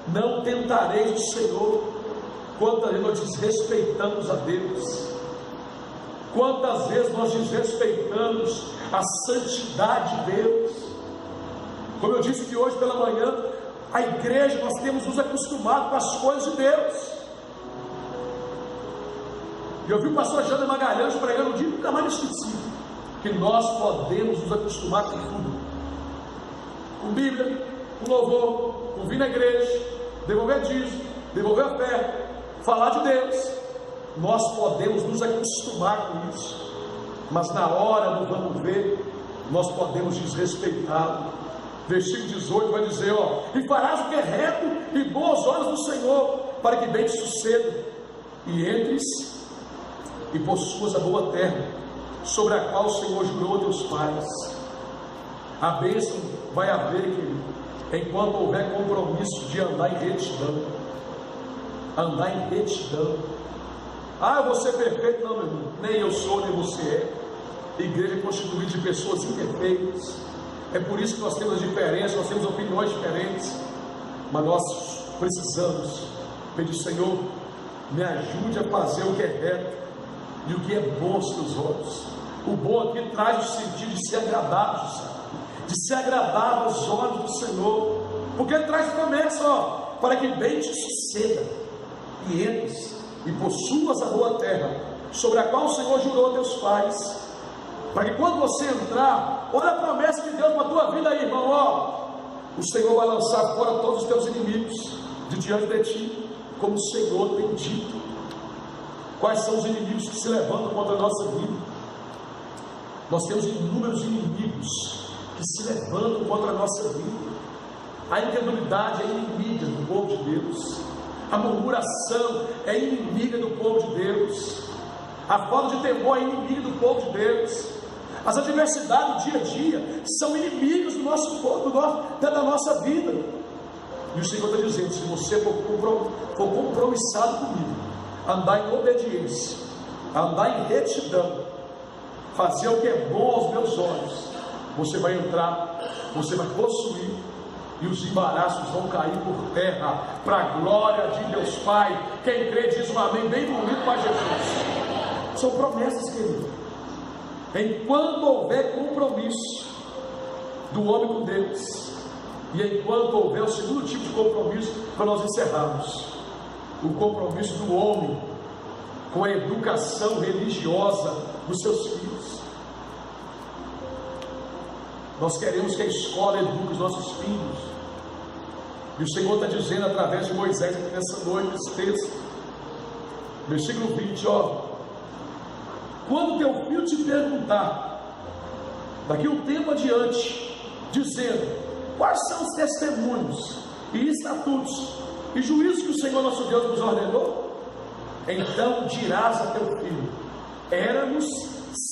não tentareis o Senhor. Quantas vezes nós desrespeitamos a Deus, quantas vezes nós desrespeitamos a santidade de Deus. Como eu disse que hoje pela manhã, a igreja, nós temos nos acostumado com as coisas de Deus. E eu vi o pastor Jânio Magalhães pregando um dia, nunca mais me esqueci, que nós podemos nos acostumar com tudo, com Bíblia, com louvor, com vir na igreja, devolver dízimo, devolver a fé, falar de Deus. Nós podemos nos acostumar com isso, mas na hora do vamos ver, nós podemos desrespeitá-lo. Versículo 18 vai dizer: e farás o que é reto e bom aos olhos do Senhor, para que bem te suceda, e entres e possuas a boa terra, sobre a qual o Senhor jurou a teus pais. A bênção vai haver, querido, enquanto houver compromisso de andar em retidão. Andar em retidão. Eu vou ser perfeito? Não, meu irmão, nem eu sou, nem você é. Igreja é constituída de pessoas imperfeitas. É por isso que nós temos diferenças, nós temos opiniões diferentes, mas nós precisamos pedir: Senhor, me ajude a fazer o que é reto e o que é bom aos teus olhos. O bom aqui traz o sentido de ser agradável, de ser agradável aos olhos do Senhor, porque Ele traz promessa, para que bem te suceda, e entres e possuas a boa terra, sobre a qual o Senhor jurou a teus pais. Para que quando você entrar, olha a promessa de Deus para a tua vida aí, irmão, o Senhor vai lançar fora todos os teus inimigos de diante de ti, como o Senhor tem dito. Quais são os inimigos que se levantam contra a nossa vida? Nós temos inúmeros inimigos que se levantam contra a nossa vida. A incredulidade é inimiga do povo de Deus, a murmuração é inimiga do povo de Deus, a falta de temor é inimiga do povo de Deus, as adversidades do dia a dia são inimigos do nosso povo, da nossa vida. E o Senhor está dizendo: se você for compromissado comigo, andar em obediência, andar em retidão, fazer o que é bom aos meus olhos, você vai entrar, você vai possuir, e os embaraços vão cair por terra, para a glória de Deus Pai. Quem crê diz um amém bem bonito para Jesus. São promessas, querido. Enquanto houver compromisso do homem com Deus, e enquanto houver o segundo tipo de compromisso, para nós encerrarmos, o compromisso do homem com a educação religiosa dos seus filhos. Nós queremos que a escola eduque os nossos filhos, e o Senhor está dizendo através de Moisés aqui nessa noite, nesse texto, versículo 20, quando teu filho te perguntar, daqui um tempo adiante, dizendo: quais são os testemunhos e estatutos e juízos que o Senhor nosso Deus nos ordenou, então dirás a teu filho: éramos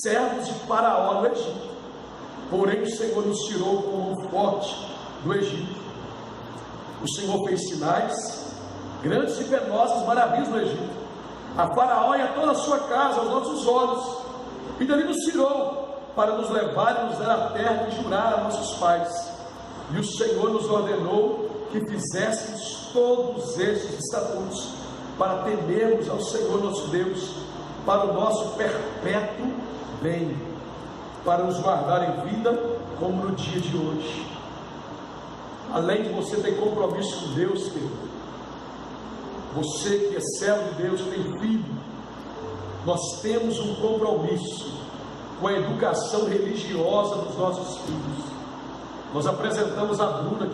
servos de Faraó no Egito, porém o Senhor nos tirou com mão forte do Egito. O Senhor fez sinais, grandes e penosas maravilhas no Egito, a Faraó e a toda a sua casa, aos nossos olhos, e dali nos tirou, para nos levar e nos dar a terra que jurara a nossos pais. E o Senhor nos ordenou que fizéssemos todos estes estatutos, para temermos ao Senhor nosso Deus, para o nosso perpétuo bem, para nos guardar em vida, como no dia de hoje. Além de você ter compromisso com Deus, querido, você que é servo de Deus, tem filho, nós temos um compromisso com a educação religiosa dos nossos filhos. Nós apresentamos a Bruna,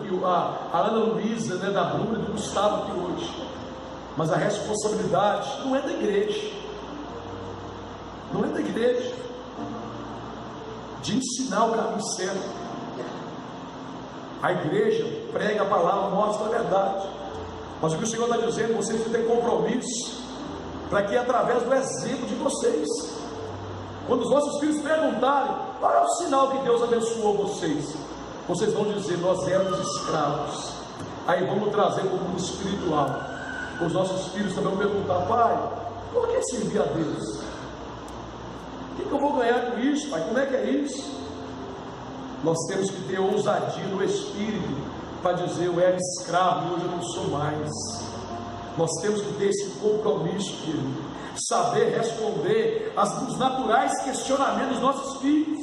a Ana Luísa, da Bruna e do Gustavo aqui hoje. Mas a responsabilidade não é da igreja, não é da igreja, de ensinar o caminho certo. A igreja prega a palavra, mostra a verdade. Mas o que o Senhor está dizendo, vocês têm que ter compromisso, para que através do exemplo de vocês, quando os vossos filhos perguntarem qual é o sinal que Deus abençoou vocês, vocês vão dizer: nós éramos escravos. Aí vamos trazer para o mundo espiritual. Os nossos filhos também vão perguntar: pai, por que servir a Deus? O que eu vou ganhar com isso, pai? Como é que é isso? Nós temos que ter ousadia no espírito para dizer: eu era escravo e hoje eu não sou mais. Nós temos que ter esse compromisso, querido, saber responder aos naturais questionamentos dos nossos filhos.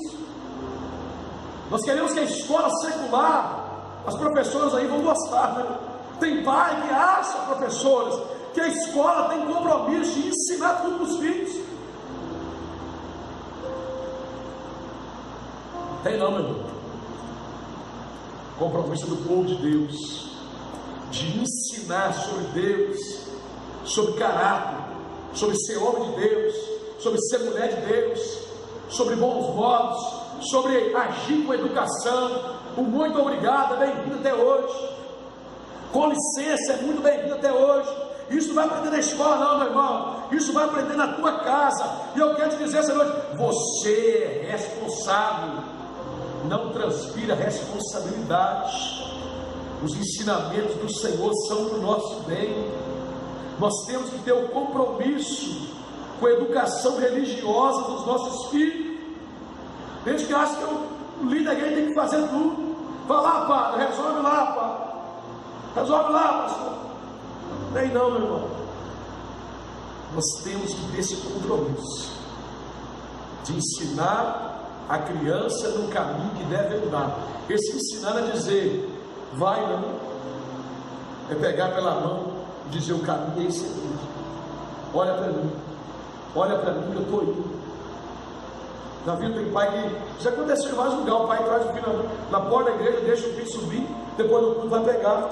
Nós queremos que a escola secular, as professoras aí vão gostar, né? Tem pai que acha, professoras, que a escola tem compromisso de ensinar tudo para os filhos. Tem não, meu irmão. Compromisso do povo de Deus, de ensinar sobre Deus, sobre caráter, sobre ser homem de Deus, sobre ser mulher de Deus, sobre bons modos, sobre agir com educação. O muito obrigado é bem-vindo até hoje. Com licença é muito bem-vindo até hoje. Isso não vai aprender na escola não, meu irmão. Isso vai aprender na tua casa. E eu quero te dizer essa noite: você é responsável. Não transpira responsabilidade. Os ensinamentos do Senhor são para o nosso bem. Nós temos que ter o compromisso com a educação religiosa dos nossos filhos. Tem gente que acha que o líder da igreja tem que fazer tudo. Vai lá, padre, resolve lá, padre. Resolve lá, pastor. Nem não, meu irmão. Nós temos que ter esse compromisso de ensinar a criança no caminho que deve andar. Esse ensinar é dizer: vai, não. É pegar pela mão e dizer: o caminho é esse aqui. Olha para mim. Olha para mim que eu estou indo. Na vida tem pai que, já aconteceu em vários lugares, o pai traz o filho na porta da igreja, deixa o filho subir, depois do culto vai pegar.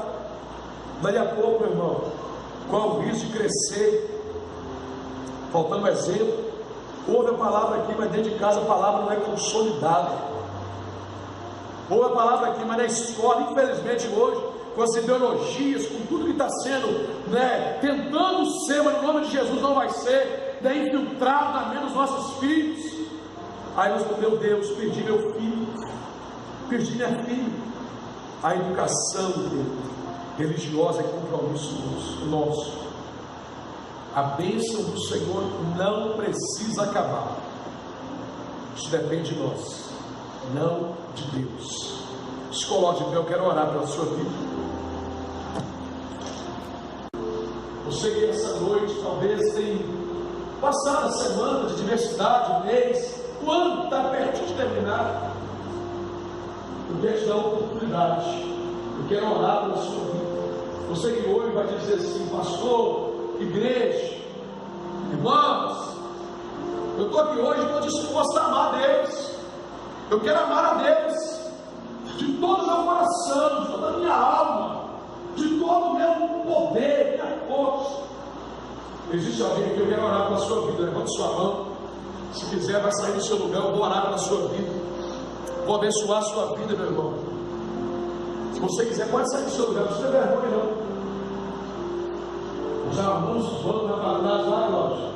Daí a pouco, meu irmão, qual o risco de crescer, faltando exemplo? Ouve a palavra aqui, mas dentro de casa a palavra não é consolidada. Ouve a palavra aqui, mas na escola, infelizmente hoje, com as ideologias, com tudo que está sendo, tentando ser, mas no nome de Jesus não vai ser, infiltrado na mente dos nossos filhos. Aí nós falamos: meu Deus, perdi meu filho, perdi minha filha. A educação religiosa é compromisso nosso. A bênção do Senhor não precisa acabar. Isso depende de nós, não de Deus. Se coloque de pé, eu quero orar pela sua vida. Você que essa noite talvez tenha passado a semana de diversidade, o mês, o ano está perto de terminar. Eu quero te dar uma oportunidade. Eu quero orar pela sua vida. Você que hoje vai dizer assim: pastor, igreja, irmãos, eu estou aqui hoje e estou disposto a amar a Deus. Eu quero amar a Deus de todo o meu coração, de toda a minha alma, de todo o meu poder, minha força. Existe alguém que eu quero orar pela sua vida? Levante sua mão. Se quiser, vai sair do seu lugar. Eu vou orar pela sua vida, vou abençoar a sua vida, meu irmão. Se você quiser, pode sair do seu lugar, não precisa ter vergonha não. Já alguns vão na validade lá, lógico.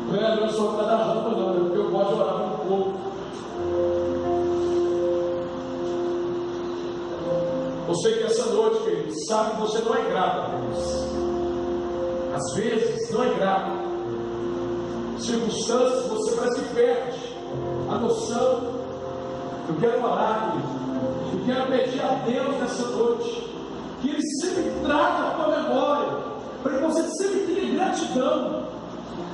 Não é a só para dar rampa, não, porque eu gosto de orar com o povo. Você que essa noite, querido, sabe que você não é grato a Deus. Às vezes não é grato. Circunstâncias, você parece que perde a noção. Eu quero orar, querido, E quero pedir a Deus nessa noite que Ele sempre traga a tua memória, para que você sempre tenha gratidão.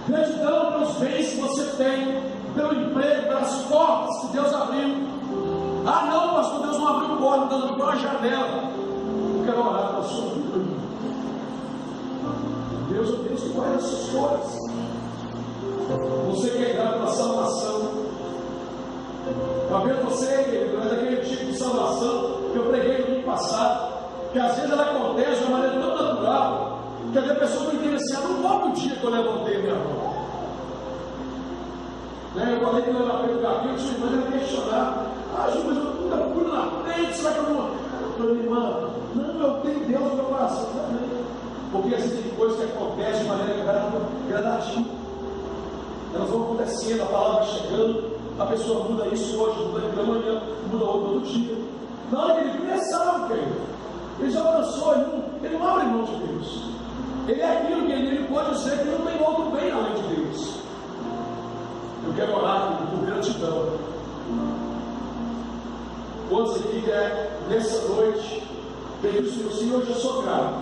Gratidão pelos bens que você tem, pelo emprego, pelas portas que Deus abriu. Ah, não, pastor, Deus não abriu porta, Deus abriu uma janela. Eu quero orar para a sua vida. Deus é Deus que conhece essas coisas. Você quer dar pela salvação. Talvez você, querido, é daquele tipo de salvação que eu preguei no domingo passado, que às vezes ela acontece de uma maneira tão natural, que a pessoa não entende assim, no próprio dia que eu levantei a minha mão. Eu falei que eu levantei o cabelo, sua irmã ia questionar. Ah, Ju, mas eu nunca pulo na frente, será que eu não... Eu falei, irmã, não, eu tenho Deus no meu coração também. Porque às vezes tem coisas que acontecem de maneira gradativa. Elas vão acontecendo, a palavra vai chegando, a pessoa muda isso hoje, muda aquilo amanhã, muda outro dia. Na hora que ele começava, querido, ele já avançou, ele não abre mão de Deus. Ele é aquilo que ele pode dizer que não tem outro bem além de Deus. Eu quero orar por gratidão. Quantos aqui quer nessa noite pedir o Senhor, eu sou grato,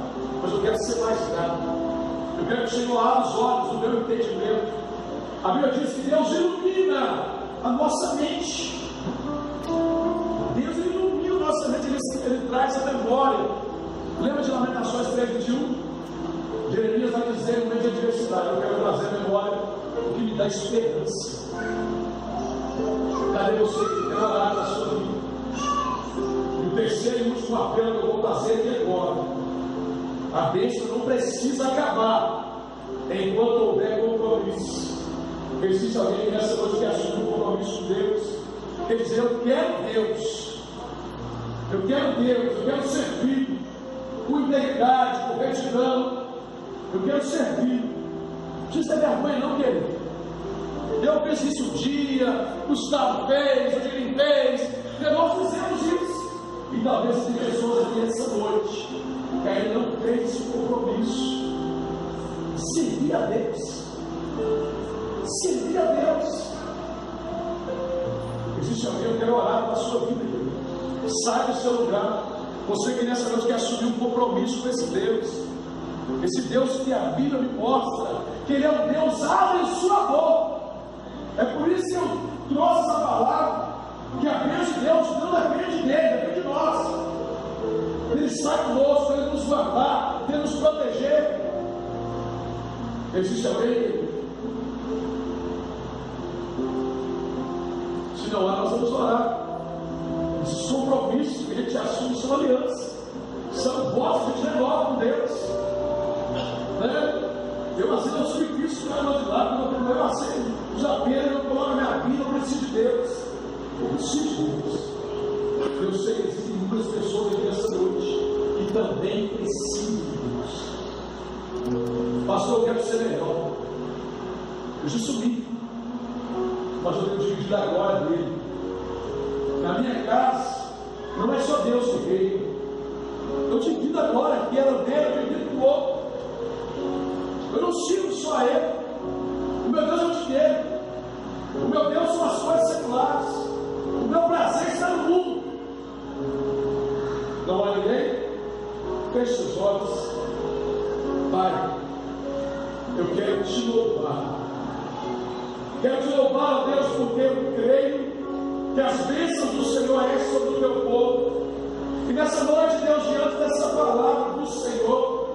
mas eu quero ser mais grato. Eu quero que o Senhor abra os olhos do meu entendimento. A Bíblia diz que Deus ilumina a nossa mente. Deus ilumina a nossa mente, Ele traz a memória. Lembra de Lamentações 3:21? Jeremias vai dizer no meio de adversidade: eu quero trazer a memória o que me dá esperança. Cadê você que quer orar na sua vida? E o terceiro e último apelo que eu vou fazer aqui agora: a bênção não precisa acabar enquanto houver compromisso. Existe alguém nessa noite que assume um compromisso com Deus, quer dizer, eu quero Deus, eu quero servir com integridade, com retidão, eu quero servir. Não precisa ter vergonha não, querido. Eu fiz isso um dia, Gustavo fez, o Dirim fez, e nós fizemos isso. E talvez tem pessoas aqui nessa noite que ainda não têm esse compromisso. Servir a Deus. Servir a Deus. Existe alguém, eu quero orar para a sua vida, querido. Sai do seu lugar. Você que nessa noite quer assumir um compromisso com esse Deus. Esse Deus que a Bíblia me mostra que Ele é um Deus abençoador. É por isso que eu trouxe essa palavra, que a bênção de Deus não depende dele, depende de nós. Ele está conosco, Ele nos guardar, Ele nos proteger. Existe alguém? Se não há, nós vamos orar. Esses compromissos que a gente assume são alianças, são votos que a gente renova com Deus. Eu assim eu sou isso para o de lado, eu assim, já apenas eu coloco a minha vida, eu preciso de Deus. Eu preciso de Deus. Eu sei que existem muitas pessoas aqui nessa noite que também precisam de Deus. Pastor, eu quero ser melhor. Eu já subi, mas eu tenho dividido a glória dele. Na minha casa, não é só Deus que veio. Eu divido a glória que era dele, eu divido com o outro. Eu não sigo só Ele. O meu Deus é o dinheiro. O meu Deus são as coisas seculares. O meu prazer está no mundo. Não há ninguém? Feche os olhos. Pai, eu quero te louvar. Quero te louvar, ó Deus, porque eu creio que as bênçãos do Senhor é sobre o teu povo. E nessa noite, Deus, diante dessa palavra do Senhor,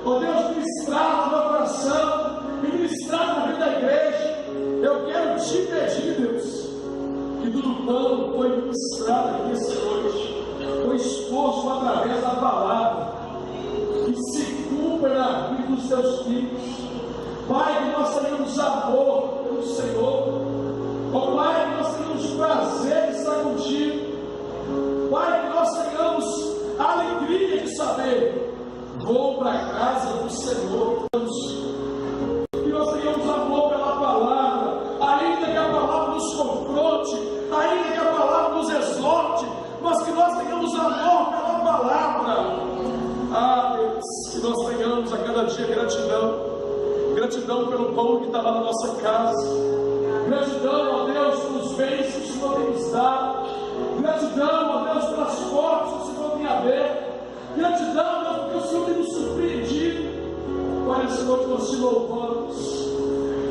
ó Deus, ministrar no meu coração e ministrar na vida da igreja, eu quero te pedir, Deus, que tudo quanto foi ministrado aqui essa noite, foi exposto através da palavra, que se cumpra na vida dos teus filhos. Pai, que nós tenhamos amor pelo Senhor. Ó Pai, que nós tenhamos prazer de estar contigo. Pai, que nós tenhamos a alegria de saber: vou para a casa do Senhor. Que nós tenhamos amor pela palavra, ainda que a palavra nos confronte, ainda que a palavra nos exorte, mas que nós tenhamos amor pela palavra. Ah, Deus, que nós tenhamos a cada dia gratidão. Gratidão pelo pão que está lá na nossa casa. Gratidão, ó Deus, pelos bens que o Senhor tem nos dado. Gratidão, ó Deus, pelas coisas gratidão, Deus, porque o Senhor tem nos surpreendido. Pai, nessa noite nós te louvamos.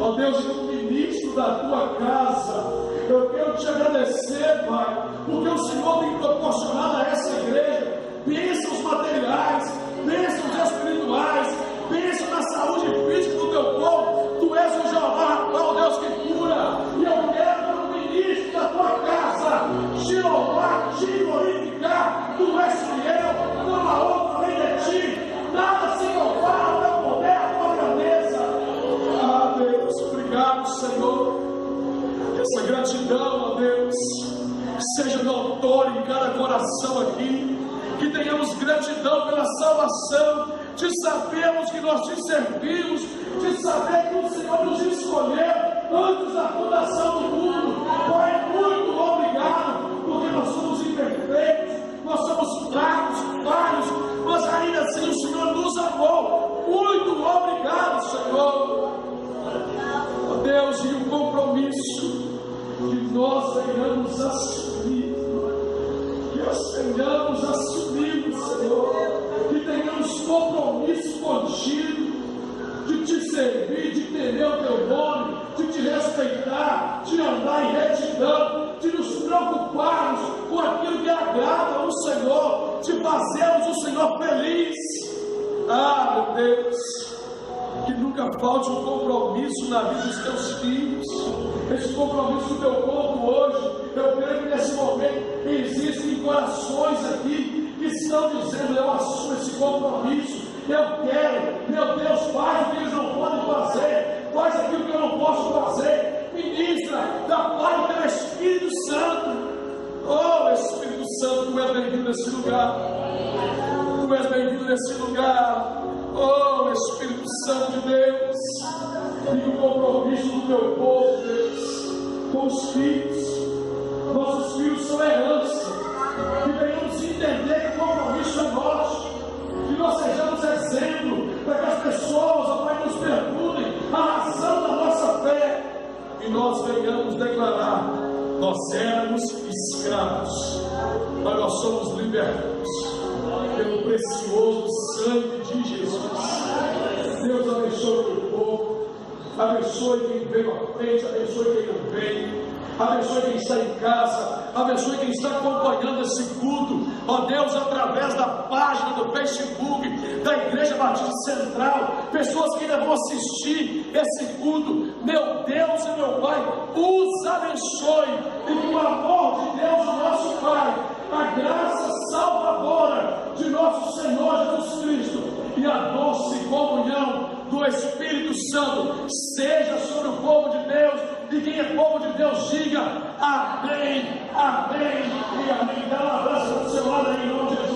Ó Deus, como ministro da tua casa, eu quero te agradecer, Pai, porque o Senhor tem proporcionado a essa igreja bênçãos materiais, bênçãos espirituais, bênçãos na saúde física do teu povo. Tu és o Jeová Rapá, o Deus que cura, e eu quero, como ministro da tua casa, te louvar, te glorificar. Tu és fiel, não há outro além de ti, nada se compara ao teu poder, à tua grandeza. Ah, Deus, obrigado, Senhor. Que essa gratidão, ó Deus, seja notória em cada coração aqui. Que tenhamos gratidão pela salvação, de sabermos que nós te servimos, de saber que o Senhor nos escolheu antes da fundação do mundo. Pai, muito obrigado, porque nós somos imperfeitos, nós somos fracos, falhos, mas ainda assim o Senhor nos amou. Muito obrigado, Senhor. Ó Deus, e o compromisso que nós venhamos assumir, que nós venhamos assumir, Senhor, que tenhamos compromisso contigo, de te servir, de temer o teu nome, de te respeitar, de andar em retidão, de nos preocuparmos com aquilo que agrada ao Senhor, de fazermos o Senhor feliz. Ah, meu Deus, que nunca falte um compromisso na vida dos teus filhos, esse compromisso do teu povo hoje. Eu creio que nesse momento existem corações aqui que estão dizendo: eu assumo esse compromisso, eu quero, meu Deus, faz o que eles não podem fazer, faz aquilo que eu não posso fazer, ministra da paz do teu Espírito Santo. Oh, Espírito Santo, tu és bem-vindo nesse lugar, tu és bem-vindo nesse lugar. Oh, Espírito Santo de Deus, e o compromisso do teu povo, Deus, com os filhos. Nossos filhos são herança, que venhamos entender que o compromisso é nosso, que nós sejamos exemplo para que as pessoas, ó Pai, nos perguntem a razão da nossa fé, e nós venhamos declarar: nós éramos escravos, mas nós somos libertos pelo precioso sangue de Jesus. Deus abençoe o teu povo, abençoe quem veio à frente, abençoe quem não veio, abençoe quem está em casa, abençoe quem está acompanhando esse culto, ó Deus, através da página do Facebook da Igreja Batista Central, pessoas que ainda vão assistir esse culto. Meu Deus e meu Pai, os abençoe, e que o amor de Deus, o nosso Pai, a graça salvadora de nosso Senhor Jesus Cristo e a doce comunhão do Espírito Santo seja sobre o povo de Deus, e quem é povo de Deus diga amém, amém e amém. Dá um abraço para o seu lado aí, em nome de Jesus.